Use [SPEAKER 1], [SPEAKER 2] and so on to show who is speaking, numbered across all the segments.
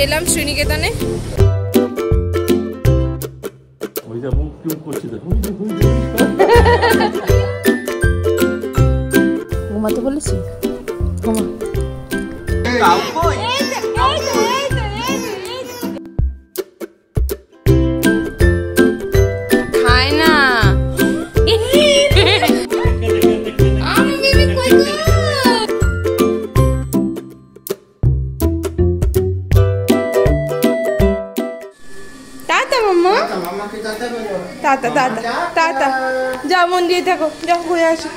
[SPEAKER 1] এলাম শ্রীনিকেতনে। ঘুমাতে বলেছি, ঘুমা। খায় না। যাও মন্দিরে থাকো, যাও ঘুরে আসো।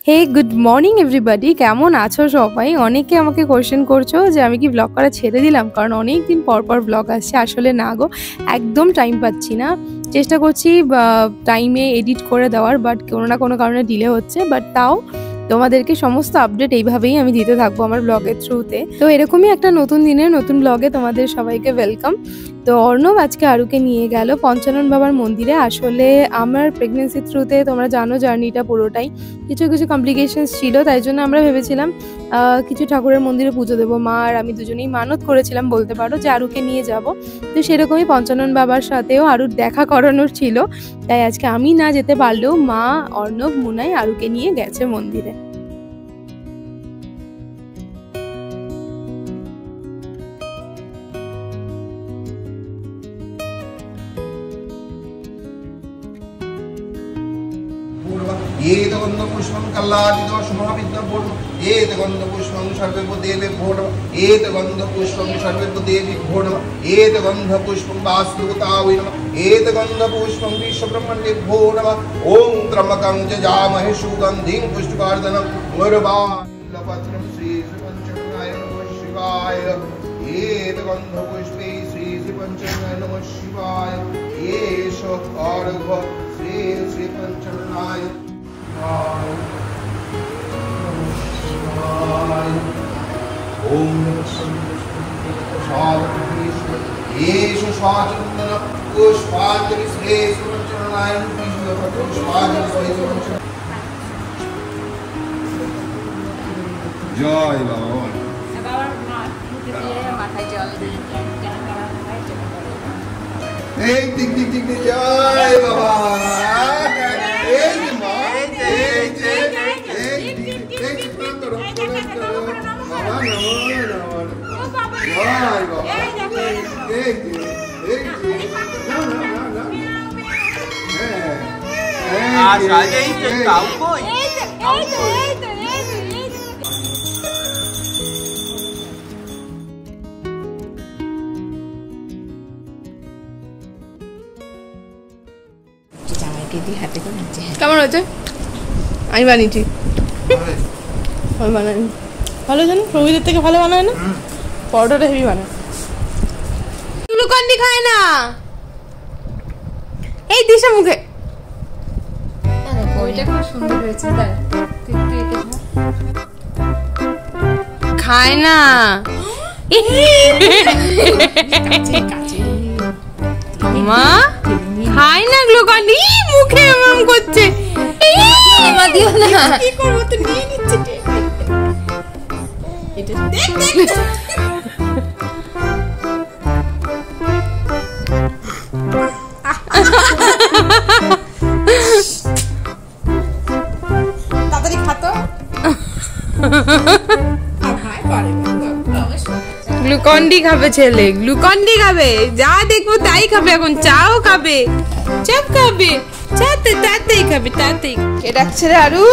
[SPEAKER 1] হে গুড মর্নিং এভরিবাডি, কেমন আছো সবাই? অনেকে আমাকে কোয়েশ্চেন করছো যে আমি কি ব্লগ করা ছেড়ে দিলাম, কারণ অনেক দিন পর পর ব্লগ আসছে। আসলে না গো, একদম টাইম পাচ্ছি না। চেষ্টা করছি টাইমে এডিট করে দেওয়ার, বাট কোনো না কোনো কারণে ডিলে হচ্ছে। বাট তাও তোমাদেরকে সমস্ত আপডেট এইভাবেই আমি দিতে থাকবো আমার ব্লগের থ্রুতে। তো এরকমই একটা নতুন দিনের নতুন ব্লগে তোমাদের সবাইকে ওয়েলকাম। তো অর্ণব আজকে আরুকে নিয়ে গেল পঞ্চানন বাবার মন্দিরে। আসলে আমার প্রেগনেন্সির থ্রুতে তোমরা জানো জার্নিটা পুরোটাই কিছু কিছু কমপ্লিকেশনস ছিল, তাই জন্য আমরা ভেবেছিলাম কিছু ঠাকুরের মন্দিরে পুজো দেবো। মা আর আমি দুজনেই মানত করেছিলাম বলতে পারো যে আরুকে নিয়ে যাব। তো সেরকমই পঞ্চানন বাবার সাথেও আরুর দেখা করানোর ছিল, তাই আজকে আমি না যেতে পারলেও মা, অর্ণব, মুনাই আরুকে নিয়ে গেছে মন্দিরে।
[SPEAKER 2] पुष्पं कल्लादिदोषमहाविद्यं एतगन्धपुष्पं सर्वेभ्यो नमः एतगन्धपुष्पं सर्वेभ्यो नमः एतगन्धपुष्पं वास्तुतावै नमः एतगन्धपुष्पं विश्वब्रह्मण्येभ्यो नमः ॐ त्र्यम्बकं यजामहे सुगन्धिं पुष्टिवर्धनं उर्वारुकपत्रं श्रीपञ्चमहाय नमः शिवाय एतगन्धपुष्पे श्रीपञ्चमहाय नमः शिवाय एष अर्घ श्रीपञ्चमहाय জয় বাবা। এই দিক দিক দিক জয় বাবা।
[SPEAKER 1] কেমন হয়েছে? আমি বানিয়েছি, আমি বানাই ভালো, জানো প্রভুদের থেকে ভালো বানায় না? পরোটাটা হেভি বানায়। গ্লুকন্ডি খায় না, এই দিশা মুখে। ওইটা খুব সুন্দর হয়েছে, খায় না। মা খায় না গ্লুকন্ডি, মুখে এমন করছে। দিও না, কি করবো তো নিয়ে নিচ্ছে। তাড়াতাড়ি খাতো। গ্লুকন্ডি খাবে ছেলে, গ্লুকন্ডি খাবে, যা দেখবো তাই খাবে। এখন চাও খাবে, চাপ খাবে, তাড়াতাড়ি খাবে, তাড়াতাড়ি। কে ডাকছে রে আরু?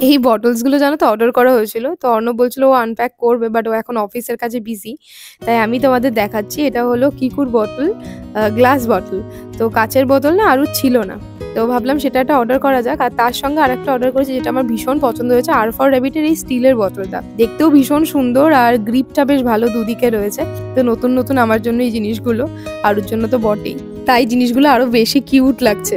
[SPEAKER 1] এই বটলসগুলো জানো তো অর্ডার করা হয়েছিল, তো অর্ণব বলছিল ও আনপ্যাক করবে, বাট ও এখন অফিসের কাছে বিজি, তাই আমি তোমাদের দেখাচ্ছি। এটা হলো কিকুর বোতল, গ্লাস বোতল। তো কাচের বোতল না আরও ছিল না, তো ভাবলাম সেটা একটা অর্ডার করা যাক। আর তার সঙ্গে আরেকটা অর্ডার করেছি যেটা আমার ভীষণ পছন্দ হয়েছে, আর ফর র্যাবিটের এই স্টিলের বোতলটা। দেখতেও ভীষণ সুন্দর আর গ্রিপটা বেশ ভালো, দুদিকে রয়েছে। তো নতুন নতুন আমার জন্য এই জিনিসগুলো, আরুর জন্য তো বটেই, তাই জিনিসগুলো আরও বেশি কিউট লাগছে।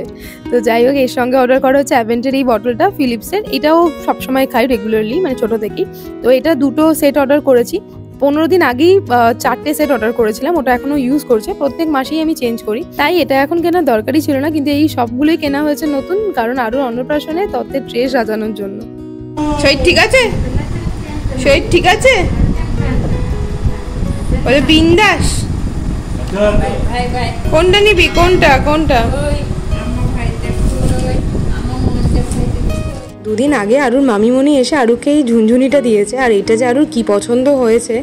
[SPEAKER 1] তো যাই হোক, এর সঙ্গে অর্ডার করা হচ্ছে অ্যাভেন্টের এই বটলটা, ফিলিপসের। এটাও সবসময় খাই রেগুলারলি, মানে ছোটো থেকেই। তো এটা দুটো সেট অর্ডার করেছি। 15 দিন আগেই 4টে সেট অর্ডার করেছিলাম, ওটা এখনো ইউজ করছে, প্রত্যেক মাসেই আমি চেঞ্জ করি, তাই এটা এখন কেনার দরকারই ছিল না। কিন্তু এই সবগুলোই কেনা হয়েছে নতুন, কারণ আরও অন্নপ্রাশনে তত্ত্বের ট্রে সাজানোর জন্য। শহীদ ঠিক আছে? শহীদ ঠিক আছে? বলে বিন্দাস। কোনটা নিবি? কোনটা কোনটা? দুদিন আগে আরুর মামিমণি এসে আরুকে এই ঝুনঝুনিটা দিয়েছে, আর এটা যে আরুর কি পছন্দ হয়েছে,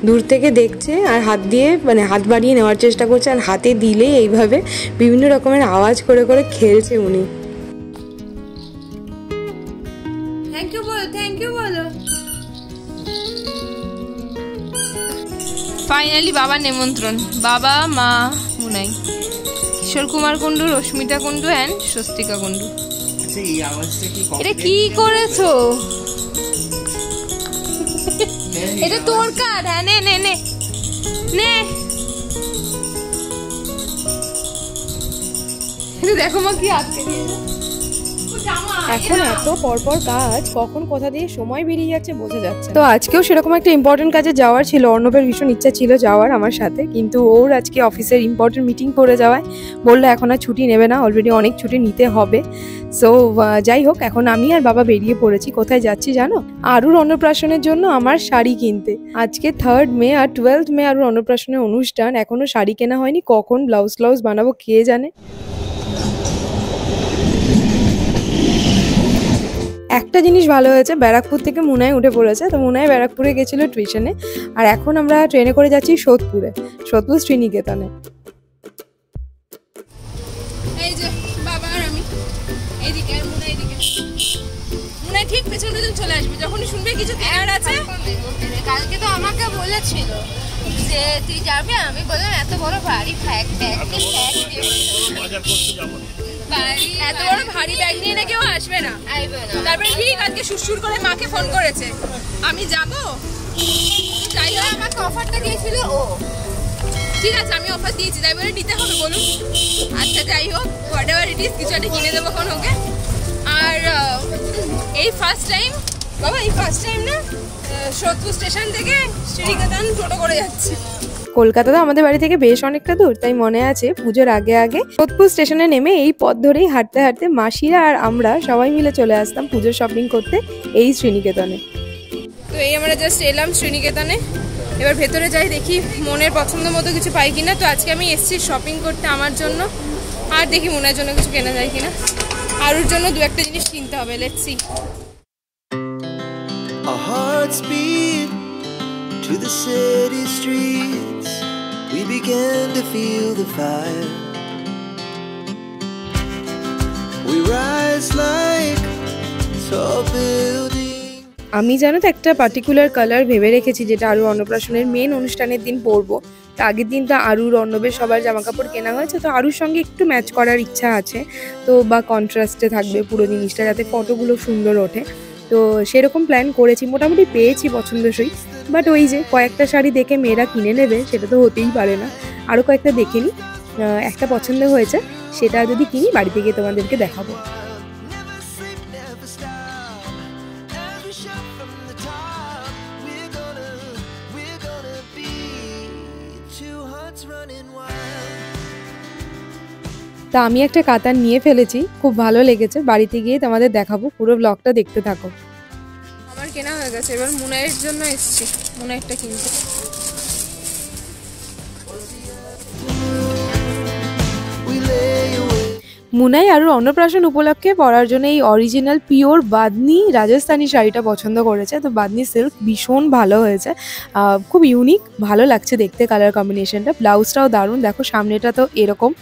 [SPEAKER 1] দূর থেকে দেখছে আর হাত দিয়ে মানে হাত বাড়িয়ে নেওয়ার চেষ্টা করছে, আর হাতে দিলে এইভাবে বিভিন্ন রকমের আওয়াজ করে করে খেলছে উনি। থ্যাংক ইউ বলো, থ্যাংক ইউ বলো। ফাইনালি বাবার নেমন্ত্রণ, বাবা, মা, মুনাই, কিশোর কুমার কুণ্ডু, রশ্মিতা কুণ্ডু অ্যান্ড স্বস্তিকা কুণ্ডু। এটা কি করেছো? এটা তোর কার্ড? হ্যাঁ, নে নে নে নে। দেখো মা কি আটকে দিয়েছে। এখন এত পরপর কাজ, কখন কোথা দিয়ে সময় বেরিয়ে যাচ্ছে বোঝা যাচ্ছে। তো আজকেও সেরকম একটা ইম্পর্টেন্ট কাজে যাওয়ার ছিল, অর্ণবের ভীষণ ইচ্ছা ছিল যাওয়ার আমার সাথে, কিন্তু ওর আজকে অফিসের ইম্পর্টেন্ট মিটিং পড়ে যাওয়ায় বললো এখন আর ছুটি নেবে না, অলরেডি অনেক ছুটি নিতে হবে। সো যাই হোক, এখন আমি আর বাবা বেরিয়ে পড়েছি। কোথায় যাচ্ছি জানো? আরুর অন্নপ্রাশনের জন্য আমার শাড়ি কিনতে। আজকে 3rd মে আর 12th মে আরুর অন্নপ্রাশনের অনুষ্ঠান, এখনো শাড়ি কেনা হয়নি, কখন ব্লাউজ বানাবো কে জানে। একটা জিনিস ভালো হয়েছে, ব্যারাকপুর থেকে মুনাই উঠে পড়েছে। তো মুনাই ব্যারাকপুরে গেছিল টিউশনে, আর এখন আমরা ট্রেনে করে যাচ্ছি সোদপুর শ্রীনিকেতনে। এই যে বাবা আর আমি এইদিকে, আর মুনাই এদিকে। মুনাই ঠিক পেছন পেছন চলে আসবে যখনই শুনবে কিছু কেনার আছে।
[SPEAKER 3] কালকে তো আমাকে বলেছিল যে তুই যাবি, আমি বললাম এত বড় ভারী ব্যাগ
[SPEAKER 1] এত বড় ভারী ব্যাগ নিয়ে না কেউ আসবে না। তারপরে ঠিক আজকে সুরসুর করে মাকে ফোন করেছে, আমি যাবো। তাই
[SPEAKER 3] আমাকে অফারটা দিয়েছিল ও,
[SPEAKER 1] ঠিক আছে আমি অফার দিয়েছি, তাই বলে নিতে হবে বলুন। আচ্ছা যাই হোক, হোয়াট এভার ইট ইজ, কিছু একটা কিনে দেবো কোন ওকে। আর এই ফার্স্ট টাইম বাবা, এই ফার্স্ট টাইম না সোদপুর স্টেশন থেকে শ্রীনিকেতন টোটো করে যাচ্ছি। কলকাতা তো আমাদের বাড়ি থেকে বেশ অনেকটা দূর, তাই মনে আছে পুজোর আগে আগে সোদপুর স্টেশনে নেমে এই পথ ধরেই হাঁটতে হাঁটতে মাসিরা আর আমরা সবাই মিলে চলে আসতাম পুজোর শপিং করতে এই শ্রীনিকেতনে। তো এই আমরা জাস্ট এলাম শ্রীনিকেতনে, এবার ভেতরে যাই দেখি মনের পছন্দ মতো কিছু পাই কিনা। তো আজকে আমি এসেছি শপিং করতে আমার জন্য, আর দেখি মনের জন্য কিছু কেনা যায় কিনা। আরুর জন্য দু একটা জিনিস কিনতে হবে, let's see.
[SPEAKER 4] Our hearts beat to the city streets. We began to feel the fire. We rise like tall buildings.
[SPEAKER 1] আমি জানো তো একটা পার্টিকুলার কালার ভেবে রেখেছি, যেটা আরুর অন্নপ্রাশনের মেন অনুষ্ঠানের দিন পরবো। তো আগের দিন তো আরুর অর্ণবের সবার জামা কাপড় কেনা হয়েছে, তো আরুর সঙ্গে একটু ম্যাচ করার ইচ্ছা আছে, তো বা কন্ট্রাস্টে থাকবে পুরো জিনিসটা, যাতে ফটোগুলো সুন্দর ওঠে। তো সেরকম প্ল্যান করেছি, মোটামুটি পেয়েছি পছন্দসই। বাট ওই যে কয়েকটা শাড়ি দেখে মেয়েরা কিনে নেবে সেটা তো হতেই পারে না, আরও কয়েকটা দেখে নিই, একটা পছন্দ হয়েছে সেটা যদি কিনি বাড়িতে গিয়ে তোমাদেরকে দেখাবো। তা আমি একটা কাতান নিয়ে ফেলেছি, খুব ভালো লেগেছে, বাড়িতে গিয়ে তোমাদের দেখাবো, পুরো ব্লগটা দেখতে থাকো। আমার কেনা হয়ে গেছে, এবার মুনাইয়ের জন্য এসেছি মুনাইয়েরটা কিনতে। মুনাই আর অন্নপ্রাশন উপলক্ষে পরার জন্য এই অরিজিনাল পিওর বাদনি রাজস্থানি শাড়িটা পছন্দ করেছে। তো বাদনি সিল্ক ভীষণ ভালো হয়েছে, খুব ইউনিক, ভালো লাগছে দেখতে কালার কম্বিনেশনটা। ব্লাউজটাও দারুণ, দেখো সামনেটা তো এরকম,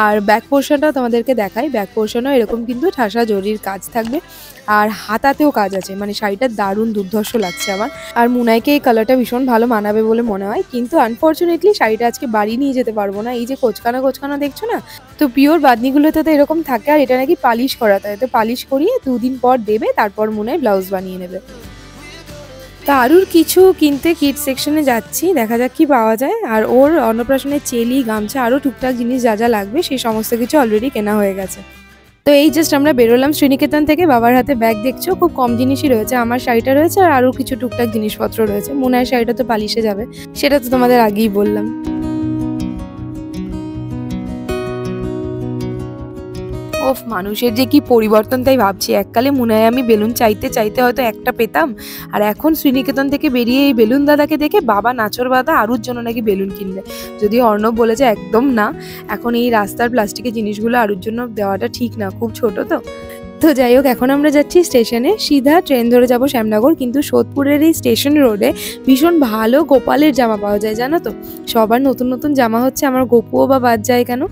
[SPEAKER 1] আর ব্যাক পোর্শনটা তোমাদেরকে দেখাই, ব্যাক পোর্শনও এরকম কিন্তু ঠাসা জরির কাজ থাকবে, আর হাতাতেও কাজ আছে, মানে শাড়িটা দারুণ দুর্ধর্ষ লাগছে আমার। আর মুনাইকে এই কালারটা ভীষণ ভালো মানাবে বলে মনে হয়, কিন্তু আনফর্চুনেটলি শাড়িটা আজকে বাড়ি নিয়ে যেতে পারবো না। এই যে কোচকানা কোচকানা দেখছো না, তো পিওর বাদনিগুলোতে তো এরকম থাকে, আর এটা নাকি পালিশ করাতে হয়, তো পালিশ করিয়ে 2 দিন পর দেবে, তারপর মুনাই ব্লাউজ বানিয়ে নেবে। তা আরুর কিছু কিনতে কিড সেকশনে যাচ্ছি, দেখা যাক কি পাওয়া যায়। আর ওর অন্নপ্রাশনের চেলি, গামছা, আরও টুকটাক জিনিস যা যা লাগবে সেই সমস্ত কিছু অলরেডি কেনা হয়ে গেছে। তো এই জাস্ট আমরা বেরোলাম শ্রীনিকেতন থেকে। বাবার হাতে ব্যাগ দেখছো, খুব কম জিনিসই রয়েছে। আমার শাড়িটা রয়েছে আর আরও কিছু টুকটাক জিনিসপত্র রয়েছে। মুনার শাড়িটা তো পালিশে যাবে, সেটা তো তোমাদের আগেই বললাম। ওফ, মানুষের যে কি পরিবর্তন তাই ভাবছি। এককালে মুনায় আমি বেলুন চাইতে চাইতে হয়তো একটা পেতাম, আর এখন শ্রীনিকেতন থেকে বেরিয়ে এই বেলুন দাদাকে দেখে বাবা নাচর বাদা আরুর জন্য নাকি বেলুন কিনবে। যদিও অর্ণব বলেছে একদম না, এখন এই রাস্তার প্লাস্টিকের জিনিসগুলো আরুর জন্য দেওয়াটা ঠিক না, খুব ছোট তো। তো যাই হোক, এখন আমরা যাচ্ছি স্টেশনে, সিধা ট্রেন ধরে যাব শ্যামনগর। কিন্তু সোদপুরের এই স্টেশন রোডে ভীষণ ভালো গোপালের জামা পাওয়া যায়, জানো তো। সবার নতুন নতুন জামা হচ্ছে, আমার গোপুও বা বাদ যায় কেন।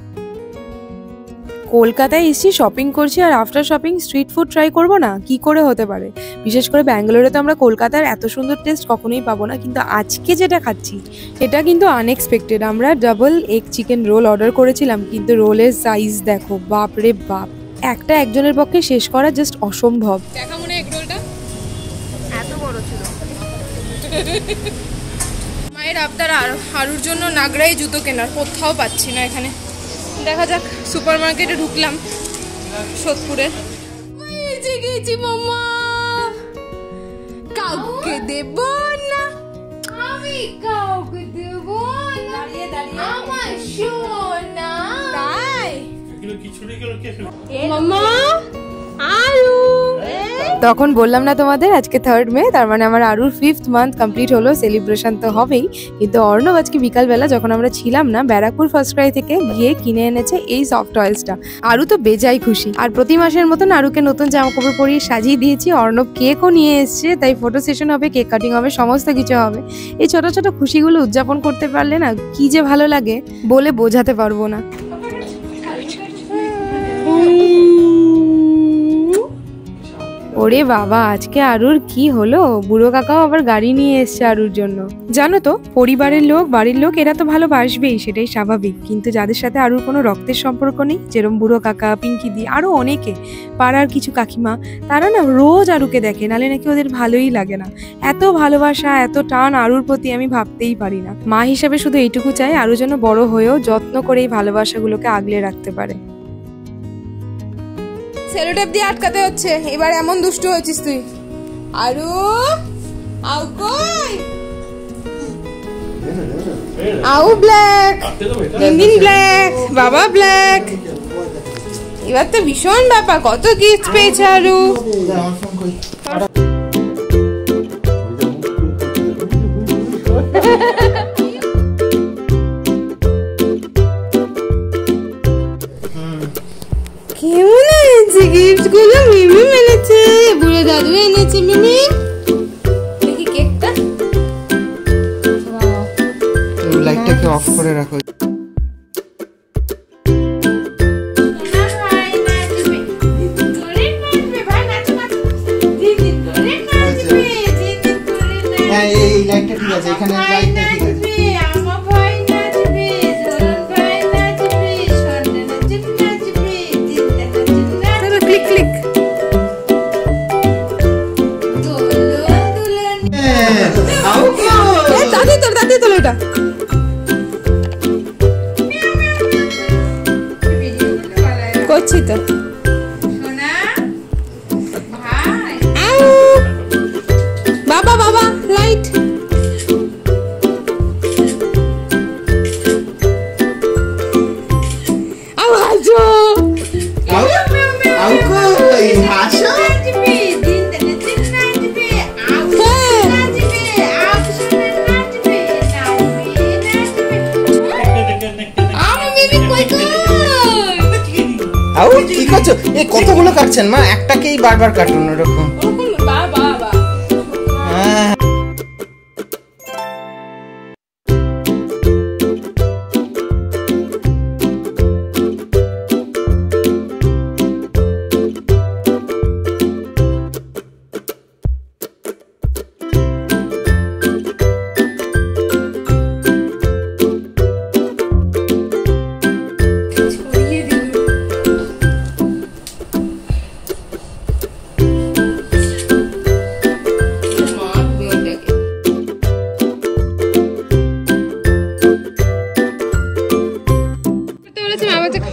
[SPEAKER 1] কলকাতায় এসছি, শপিং করছি, আর after shopping street food try করবো না, কি করে হতে পারে। বিশেষ করে ব্যাঙ্গালোরে তো আমরা কলকাতার এত সুন্দর টেস্ট কখনোই পাবো না, কিন্তু আজকে যেটা খাচ্ছি সেটা কিন্তু আনএক্সপেক্টেড। আমরা double egg chicken roll order করেছিলাম, কিন্তু রোলের সাইজ দেখো, বাপ রে বাপ, একটা একজনের পক্ষে শেষ করা জাস্ট অসম্ভব। দেখা মনে এগ রোলটা এত বড় ছিল। মায়ের আবদার আরুর জন্য নাগরাই জুতো কেনার, কোথাও পাচ্ছি না এখানে। দেখা যাক, সুপার মার্কেটে ঢুকলাম সোদপুরে। গেছি মামা, কাউকে দেব না
[SPEAKER 3] আমি, কাউকে দেব না আমার সোনা।
[SPEAKER 1] তাই মামা আরু। তখন বললাম না তোমাদের, আজকে 3rd মে, তার মানে আমার আরুর 5th মান্থ কমপ্লিট হলো। সেলিব্রেশন তো হবেই, কিন্তু অর্ণব আজকে বিকালবেলা যখন আমরা ছিলাম না, ব্যারাকপুর ফার্স্ট ক্রাই থেকে গিয়ে কিনে এনেছে এই সফট টয়েসটা। আরু তো বেজাই খুশি, আর প্রতি মাসের মতন আরুকে নতুন জামা কাপড় পরিয়ে সাজিয়ে দিয়েছি। অর্ণব কেকও নিয়ে এসছে, তাই ফটো সেশন হবে, কেক কাটিং হবে, সমস্ত কিছু হবে। এই ছোট ছোট খুশিগুলো উদযাপন করতে পারলে না কি যে ভালো লাগে, বলে বোঝাতে পারবো না। ওরে বাবা, আজকে আরুর কি হলো, বুড়ো কাকাও আবার গাড়ি নিয়ে এসছে আরুর জন্য। জানো তো, পরিবারের লোক, বাড়ির লোক, এরা তো ভালোবাসবেই, সেটাই স্বাভাবিক। কিন্তু যাদের সাথে আরুর কোনো রক্তের সম্পর্ক নেই, যেরকম বুড়ো কাকা, পিঙ্কি দি, আরো অনেকে, পাড়ার কিছু কাকিমা, তারা না রোজ আরুকে দেখে, নালে নাকি ওদের ভালোই লাগে না। এত ভালোবাসা, এত টান আরুর প্রতি আমি ভাবতেই পারি না। মা হিসেবে শুধু এইটুকু চাই, আরু যেন বড় হয়েও যত্ন করে এই ভালোবাসাগুলোকে আগলে রাখতে পারে। সেলোটেপ দিয়ে আটকাতে হচ্ছে, এবার এমন দুষ্টু হয়েছিস তুই। আরু আউ কই, আউ ব্ল্যাক, দিন ব্ল্যাক, বাবা ব্ল্যাক। এবার তো ভীষণ ব্যাপার, কত গিফট পেয়েছে আরু। কেমন এনেছে গিফট গুলো? মিমি এনেছে, বুড়ো দাদু এনেছে। মিমি দেখি কেকটা,
[SPEAKER 5] লাইটটাকে অফ করে রাখো। হ্যাঁ, এই লাইটটা ঠিক আছে, এখানে লাইটটা ঠিক আছে। দাদি তোলো এটা। করছি তো। বাবা বাবা লাইট। আওয়াজো কি করছো? এই কতগুলো কাটছেন মা? একটাকেই বারবার কাটুন ওরকম। হ্যাঁ,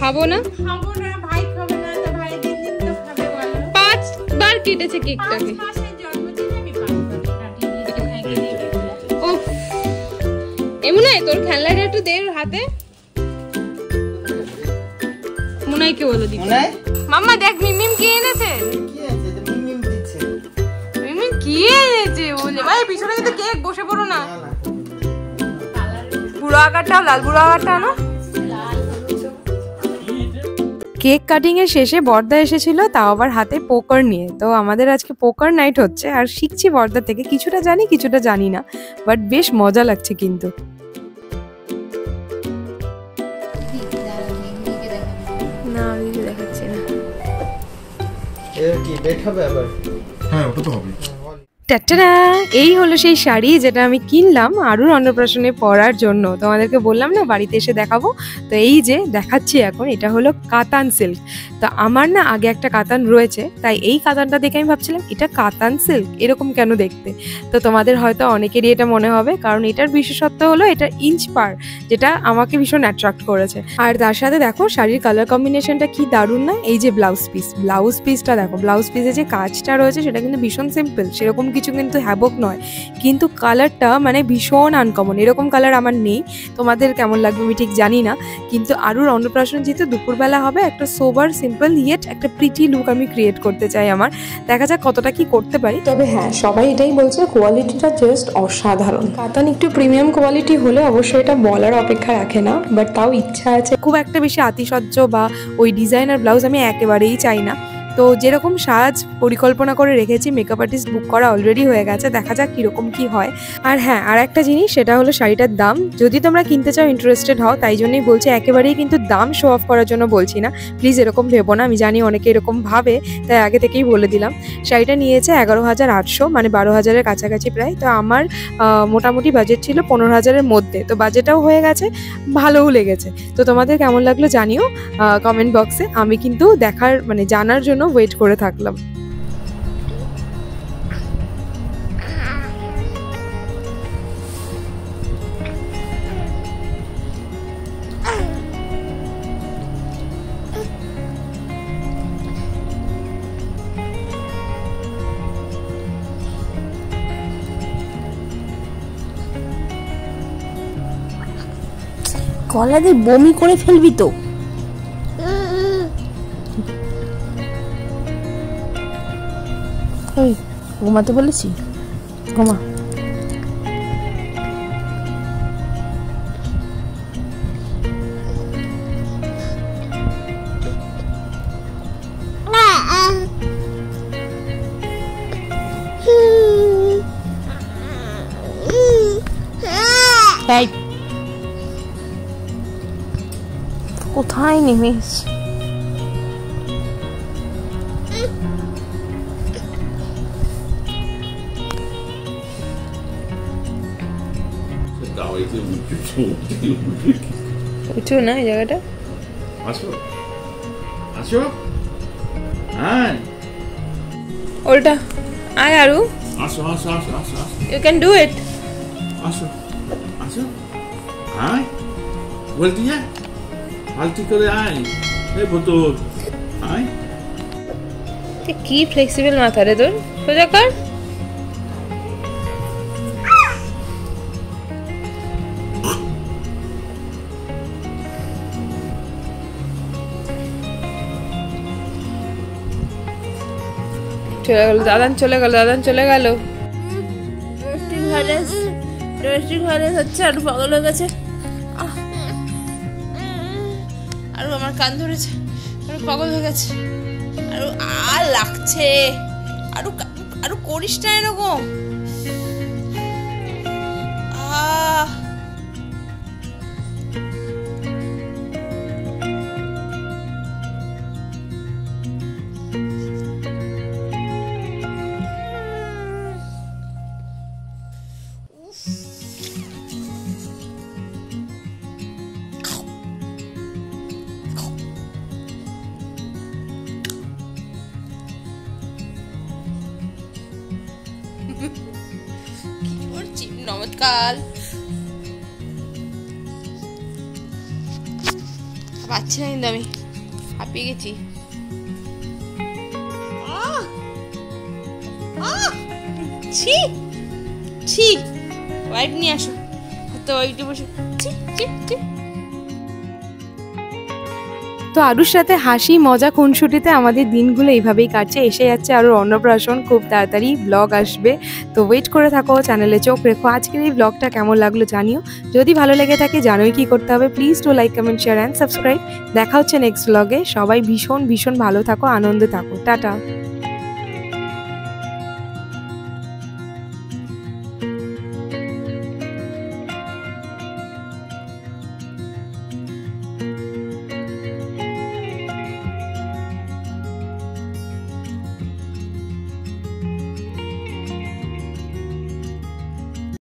[SPEAKER 1] খাবো না,
[SPEAKER 6] ভাই খাবে না, তো ভাই
[SPEAKER 1] দিচ্ছে কেকটাকে। ও এমনই তোর খেলনাটা একটু দে হাতে। মুনাইকে বলে দি।
[SPEAKER 5] মুনাই
[SPEAKER 1] মাম্মা দেখ মিমিম কি এনেছে।
[SPEAKER 5] কি আছে যে মিমিম দিচ্ছে?
[SPEAKER 1] মিমিম কি এনেছে বলে ভাই পিছনে কিন্তু কেক বসে পড়ো না। বুড়ো আকারটাও লাল বুড়ো আকারটা না। কেক কাটিং এর শেষে বর্দা এসেছিল, তাও আবার হাতে পোকার নিয়ে। তো আমাদের আজকে পোকার নাইট হচ্ছে, আর শিখছি বর্দা থেকে, কিছুটা জানি কিছুটা জানি না, বাট বেশ মজা লাগছে কিন্তু। না আমি দেখাচ্ছি না।
[SPEAKER 5] এর কি বেট হবে আবার?
[SPEAKER 2] হ্যাঁ ওটা তো হবে।
[SPEAKER 1] টাটা, এই হলো সেই শাড়ি যেটা আমি কিনলাম আরুর অন্নপ্রাশনে পরার জন্য। তোমাদেরকে বললাম না বাড়িতে এসে দেখাবো, তো এই যে দেখাচ্ছি এখন। এটা হলো কাতান সিল্ক। তো আমার না আগে একটা কাতান রয়েছে, তাই এই কাতানটা দেখে আমি ভাবছিলাম এটা কাতান সিল্ক এরকম কেন দেখতে। তো তোমাদের হয়তো অনেকেরই এটা মনে হবে, কারণ এটার বিশেষত্ব হলো এটা ইঞ্চ পার, যেটা আমাকে ভীষণ অ্যাট্রাক্ট করেছে। আর তার সাথে দেখো শাড়ির কালার কম্বিনেশনটা কি দারুণ না। এই যে ব্লাউজ পিসটা দেখো, ব্লাউজ পিসে যে কাজটা রয়েছে সেটা কিন্তু ভীষণ সিম্পল, সেরকম কিছু কিন্তু হ্যাবক নয়, কিন্তু কালারটা মানে ভীষণ আনকমন। এরকম কালার আমার নেই, তোমাদের কেমন লাগবে আমি ঠিক জানি না। কিন্তু আরুর অন্নপ্রাশন যেহেতু দুপুরবেলা হবে, একটা সোবার সিম্পল ইয়েট একটা প্রিটি লুক আমি ক্রিয়েট করতে চাই। আমার দেখা যাক কতটা কি করতে পারি।
[SPEAKER 6] তবে হ্যাঁ, সবাই এটাই বলছে কোয়ালিটিটা জাস্ট অসাধারণ। কাতান একটু প্রিমিয়াম কোয়ালিটি হলে অবশ্যই এটা বলার অপেক্ষা রাখে না, বাট তাও ইচ্ছা আছে।
[SPEAKER 1] খুব একটা বেশি আতিশয্য বা ওই ডিজাইনার ব্লাউজ আমি একেবারেই চাই না। তো যেরকম সাজ পরিকল্পনা করে রেখেছি, মেকআপ আর্টিস্ট বুক করা অলরেডি হয়ে গেছে, দেখা যাক কীরকম কি হয়। আর হ্যাঁ, আর একটা জিনিস, সেটা হলো শাড়িটার দাম। যদি তোমরা কিনতে চাও, ইন্টারেস্টেড হও, তাই জন্যই বলছি, একেবারেই কিন্তু দাম শো অফ করার জন্য বলছি না, প্লিজ এরকম ভেবো না। আমি জানি অনেকে এরকম ভাবে, তাই আগে থেকেই বলে দিলাম। শাড়িটা নিয়েছে 11,800, মানে 12,000-এর কাছাকাছি প্রায়। তো আমার মোটামুটি বাজেট ছিল 15,000-এর মধ্যে, তো বাজেটটাও হয়ে গেছে, ভালোও লেগেছে। তো তোমাদের কেমন লাগলো জানিও কমেন্ট বক্সে। আমি কিন্তু দেখার মানে জানার জন্য ওয়েট করে থাকলাম।
[SPEAKER 7] গলা দিয়ে বমি করে ফেলবি তো। এই ঘুমাতে বলেছি, ঘুমা। এই কোথায় নেমেছ?
[SPEAKER 1] উঠো না এই জায়গাটা।
[SPEAKER 2] আসো আসো, হ্যাঁ
[SPEAKER 1] ওটা আয় আরু,
[SPEAKER 2] আসো আসো আসো আসো আসো
[SPEAKER 1] ইউ ক্যান ডু ইট।
[SPEAKER 2] আসো আসো, হ্যাঁ বলতি হ্যাঁ, হালতি করে আয়। এই বোতল আয়।
[SPEAKER 1] কি ফ্লেক্সিবল মাথা রে তোর, সোজা কর। চলে গেল দাদান, চলে গেল দাদান, চলে গেল। ডোমেস্টিক ভাইরাস হচ্ছে, আর পাগল হয়ে গেছে। আর আমার কান ধরেছে, আর পাগল হয়ে গেছে। আর লাগছে, আরো আরো করিস না এরকম। নমস্কার, পাচ্ছি না কিন্তু, আমি হাঁপিয়ে গেছি। ছি ছি, ওয়াইপ নিয়ে আসো, তো ওইটা বসে ছি ছি ছি। তো আরুর সাথে হাসি মজা খুনসুটিতে আমাদের দিনগুলো এইভাবেই কাটছে। এসে যাচ্ছে আরও অন্নপ্রাশন, খুব তাড়াতাড়ি ব্লগ আসবে, তো ওয়েট করে থাকো, চ্যানেলে চোখ রেখো। আজকের এই ব্লগটা কেমন লাগলো জানিও, যদি ভালো লেগে থাকে জানোই কি করতে হবে, please to like comment share and subscribe. দেখা হচ্ছে নেক্সট ব্লগে। সবাই ভীষণ ভীষণ ভালো থাকো, আনন্দে থাকো, টাটা।